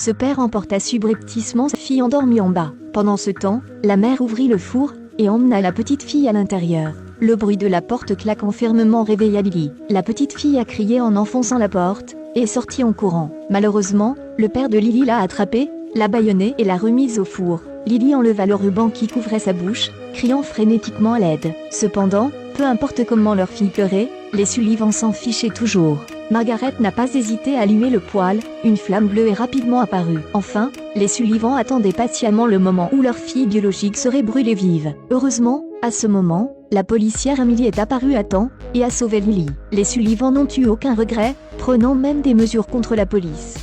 Ce père emporta subrepticement sa fille endormie en bas. Pendant ce temps, la mère ouvrit le four et emmena la petite fille à l'intérieur. Le bruit de la porte claquant fermement réveilla Lily. La petite fille a crié en enfonçant la porte et est sortie en courant. Malheureusement, le père de Lily l'a attrapée, l'a bâillonnée et l'a remise au four. Lily enleva le ruban qui couvrait sa bouche, criant frénétiquement à l'aide. Cependant, peu importe comment leur fille pleurait, les Sullivan s'en fichaient toujours. Margaret n'a pas hésité à allumer le poêle, une flamme bleue est rapidement apparue. Enfin, les Sullivan attendaient patiemment le moment où leur fille biologique serait brûlée vive. Heureusement, à ce moment, la policière Emily est apparue à temps et a sauvé Lily. Les Sullivan n'ont eu aucun regret, prenant même des mesures contre la police.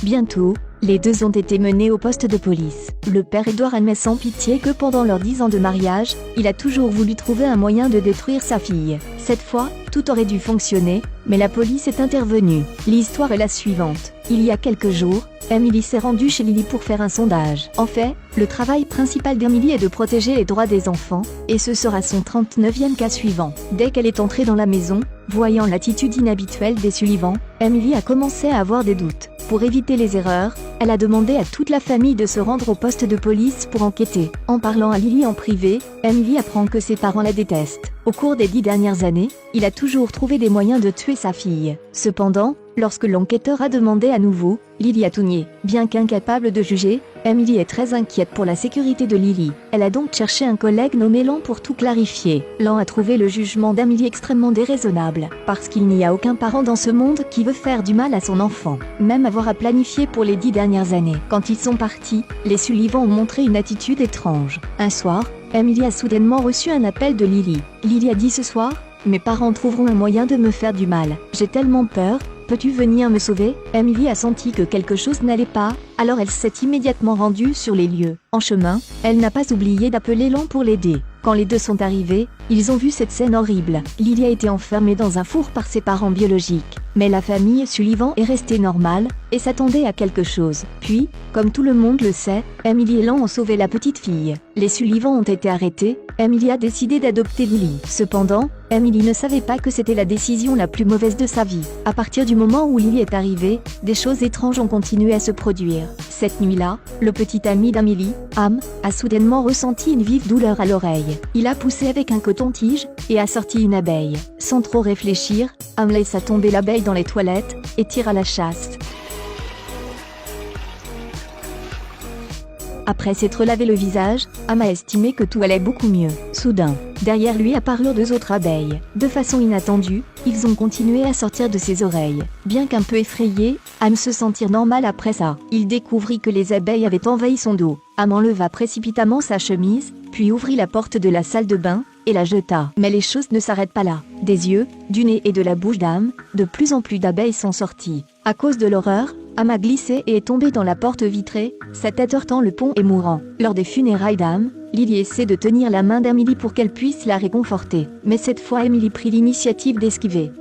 Bientôt, les deux ont été menés au poste de police. Le père Edward admet sans pitié que pendant leurs 10 ans de mariage, il a toujours voulu trouver un moyen de détruire sa fille. Cette fois, tout aurait dû fonctionner, mais la police est intervenue. L'histoire est la suivante. Il y a quelques jours, Emily s'est rendue chez Lily pour faire un sondage. En fait, le travail principal d'Emily est de protéger les droits des enfants, et ce sera son 39e cas suivant. Dès qu'elle est entrée dans la maison, voyant l'attitude inhabituelle des Sullivan, Emily a commencé à avoir des doutes. Pour éviter les erreurs, elle a demandé à toute la famille de se rendre au poste de police pour enquêter. En parlant à Lily en privé, Emily apprend que ses parents la détestent. Au cours des 10 dernières années, il a toujours trouvé des moyens de tuer sa fille. Cependant, lorsque l'enquêteur a demandé à nouveau, Lily a tout nié. Bien qu'incapable de juger, Emily est très inquiète pour la sécurité de Lily. Elle a donc cherché un collègue nommé Lan pour tout clarifier. Lan a trouvé le jugement d'Emily extrêmement déraisonnable, parce qu'il n'y a aucun parent dans ce monde qui veut faire du mal à son enfant, même avoir à planifier pour les 10 dernières années. Quand ils sont partis, les Sullivan ont montré une attitude étrange. Un soir, Emily a soudainement reçu un appel de Lily. Lily a dit ce soir, « Mes parents trouveront un moyen de me faire du mal. J'ai tellement peur. Peux-tu venir me sauver ?» Emily a senti que quelque chose n'allait pas, alors elle s'est immédiatement rendue sur les lieux. En chemin, elle n'a pas oublié d'appeler Lan pour l'aider. Quand les deux sont arrivés, ils ont vu cette scène horrible. Lily a été enfermée dans un four par ses parents biologiques. Mais la famille Sullivan est restée normale et s'attendait à quelque chose. Puis, comme tout le monde le sait, Emily et Lan ont sauvé la petite fille. Les Sullivan ont été arrêtés. Emily a décidé d'adopter Lily. Cependant, Emily ne savait pas que c'était la décision la plus mauvaise de sa vie. À partir du moment où Lily est arrivée, des choses étranges ont continué à se produire. Cette nuit-là, le petit ami d'Emily, Am, a soudainement ressenti une vive douleur à l'oreille. Il a poussé avec un coton-tige et a sorti une abeille. Sans trop réfléchir, Am laissa tomber l'abeille dans les toilettes et tire à la chasse. Après s'être lavé le visage, Am a estimé que tout allait beaucoup mieux. Soudain, derrière lui apparurent 2 autres abeilles. De façon inattendue, ils ont continué à sortir de ses oreilles. Bien qu'un peu effrayé, Am se sentit normal après ça. Il découvrit que les abeilles avaient envahi son dos. Am enleva précipitamment sa chemise, puis ouvrit la porte de la salle de bain et la jeta. Mais les choses ne s'arrêtent pas là. Des yeux, du nez et de la bouche d'Am, de plus en plus d'abeilles sont sorties. À cause de l'horreur, Am a glissé et est tombé dans la porte vitrée, sa tête heurtant le pont et mourant. Lors des funérailles d'Am, Lily essaie de tenir la main d'Emily pour qu'elle puisse la réconforter. Mais cette fois Emily prit l'initiative d'esquiver.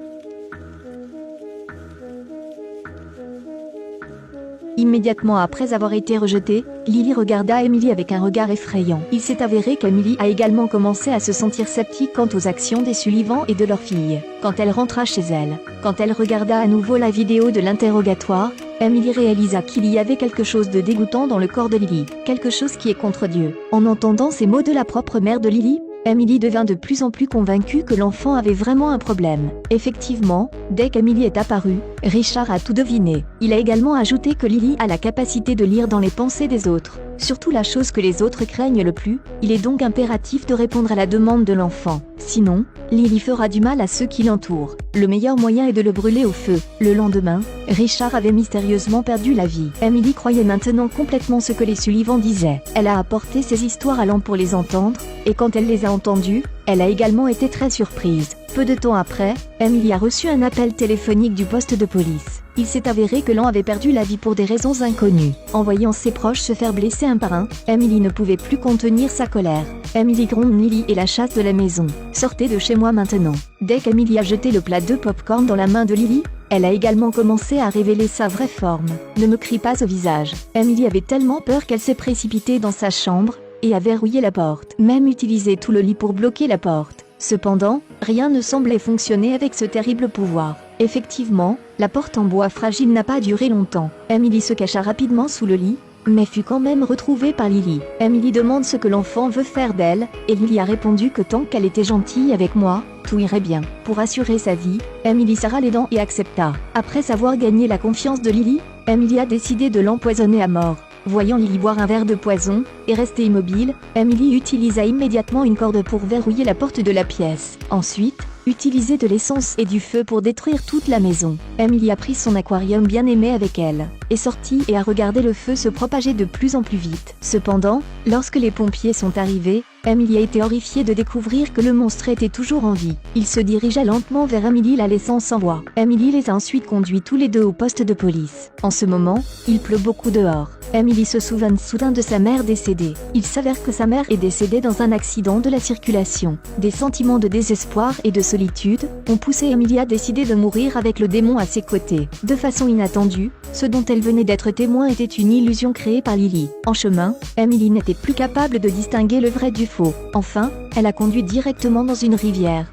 Immédiatement après avoir été rejetée, Lily regarda Emily avec un regard effrayant. Il s'est avéré qu'Emily a également commencé à se sentir sceptique quant aux actions des Sullivan et de leur fille. Quand elle rentra chez elle, quand elle regarda à nouveau la vidéo de l'interrogatoire, Emily réalisa qu'il y avait quelque chose de dégoûtant dans le corps de Lily, quelque chose qui est contre Dieu. En entendant ces mots de la propre mère de Lily, Emily devint de plus en plus convaincue que l'enfant avait vraiment un problème. Effectivement, dès qu'Emily est apparue, Richard a tout deviné. Il a également ajouté que Lily a la capacité de lire dans les pensées des autres. Surtout la chose que les autres craignent le plus, il est donc impératif de répondre à la demande de l'enfant. Sinon, Lily fera du mal à ceux qui l'entourent. Le meilleur moyen est de le brûler au feu. Le lendemain, Richard avait mystérieusement perdu la vie. Emily croyait maintenant complètement ce que les Sullivan disaient. Elle a apporté ces histoires à Lan pour les entendre, et quand elle les a entendues, elle a également été très surprise. Peu de temps après, Emily a reçu un appel téléphonique du poste de police. Il s'est avéré que Lan avait perdu la vie pour des raisons inconnues. En voyant ses proches se faire blesser un par un, Emily ne pouvait plus contenir sa colère. Emily gronde Lily et la chasse de la maison. « Sortez de chez moi maintenant !» Dès qu'Emily a jeté le plat de popcorn dans la main de Lily, elle a également commencé à révéler sa vraie forme. Ne me crie pas au visage. Emily avait tellement peur qu'elle s'est précipitée dans sa chambre et a verrouillé la porte. Même utilisé tout le lit pour bloquer la porte. Cependant, rien ne semblait fonctionner avec ce terrible pouvoir. Effectivement, la porte en bois fragile n'a pas duré longtemps. Emily se cacha rapidement sous le lit, mais fut quand même retrouvée par Lily. Emily demande ce que l'enfant veut faire d'elle, et Lily a répondu que tant qu'elle était gentille avec moi, tout irait bien. Pour assurer sa vie, Emily serra les dents et accepta. Après avoir gagné la confiance de Lily, Emily a décidé de l'empoisonner à mort. Voyant Lily boire un verre de poison et rester immobile, Emily utilisa immédiatement une corde pour verrouiller la porte de la pièce. Ensuite, utilisait de l'essence et du feu pour détruire toute la maison. Emily a pris son aquarium bien aimé avec elle, est sortie et a regardé le feu se propager de plus en plus vite. Cependant, lorsque les pompiers sont arrivés, Emily a été horrifiée de découvrir que le monstre était toujours en vie. Il se dirigea lentement vers Emily, la laissant sans voix. Emily les a ensuite conduits tous les deux au poste de police. En ce moment, il pleut beaucoup dehors. Emily se souvint soudain de sa mère décédée. Il s'avère que sa mère est décédée dans un accident de la circulation. Des sentiments de désespoir et de solitude ont poussé Emily à décider de mourir avec le démon à ses côtés. De façon inattendue, ce dont elle venait d'être témoin était une illusion créée par Lily. En chemin, Emily n'était plus capable de distinguer le vrai du faux. Enfin, elle a conduit directement dans une rivière.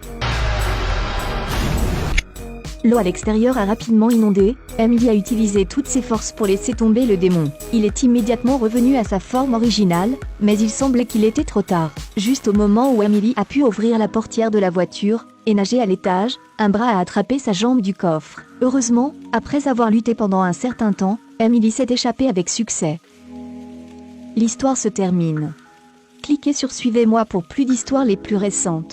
L'eau à l'extérieur a rapidement inondé, Emily a utilisé toutes ses forces pour laisser tomber le démon. Il est immédiatement revenu à sa forme originale, mais il semblait qu'il était trop tard. Juste au moment où Emily a pu ouvrir la portière de la voiture et nager à l'étage, un bras a attrapé sa jambe du coffre. Heureusement, après avoir lutté pendant un certain temps, Emily s'est échappée avec succès. L'histoire se termine. Cliquez sur Suivez-moi pour plus d'histoires les plus récentes.